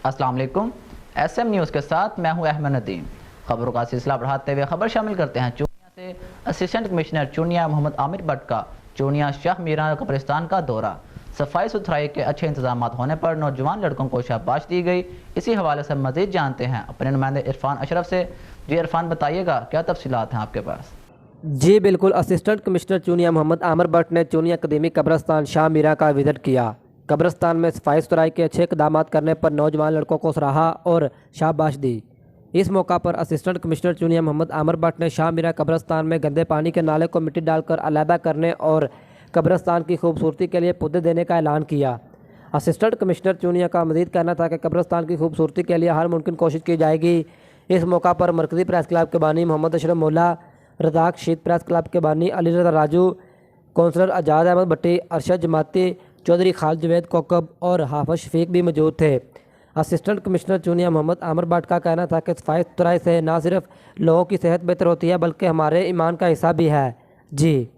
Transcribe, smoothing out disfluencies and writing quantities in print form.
अस्सलाम वालेकुम। SM news के साथ मैं हूं अहमद नदीम। खबरों का सिलसिला बढ़ाते हुए खबर शामिल करते हैं। चूनिया से असिस्टेंट कमिश्नर चूनिया मोहम्मद आमिर भट्ट का चूनिया शाह मीरान कब्रिस्तान का दौरा। सफाई सुथराई के अच्छे इंतजाम होने पर नौजवान लड़कों को शाबाश दी गई। इसी हवाले से मजीद जानते हैं अपने नुमाइंदे इरफान अशरफ से। जी इरफान, बताइएगा क्या तफसीलात हैं आपके पास? जी बिल्कुल। असिस्टेंट कमिश्नर चूनिया मोहम्मद आमिर भट्ट ने चूनिया कदीमी कब्रिस्तान शाह मीरा का विजिट किया। कब्रिस्तान में सफाई सुथराई के अच्छे इक़दाम करने पर नौजवान लड़कों को सराहा और शाबाश दी। इस मौका पर असिस्टेंट कमिश्नर चूनिया मोहम्मद आमिर भट्ट ने शाह मीरा कब्रिस्तान में गंदे पानी के नाले को मिट्टी डालकर अलहदा करने और कब्रिस्तान की खूबसूरती के लिए पौधे देने का ऐलान किया। असिस्टेंट कमिश्नर चूनिया का मजीद कहना था कि कब्रिस्तान की खूबसूरती के लिए हर मुमकिन कोशिश की जाएगी। इस मौका पर मरकज़ी प्रेस क्लब के बानी मोहम्मद अशरफ मोला, रज़ाक शीत प्रेस क्लब के बानी अली रज़ा राजू, कौंसलर आज़ाद अहमद भट्टी, अरशद जमाती, चौधरी खालिद जवेद कोकब और हाफिज शफीक भी मौजूद थे। असिस्टेंट कमिश्नर चूनिया मोहम्मद आमिर भट्ट का कहना था कि सफाई सुथराई से न सिर्फ लोगों की सेहत बेहतर होती है बल्कि हमारे ईमान का हिस्सा भी है। जी।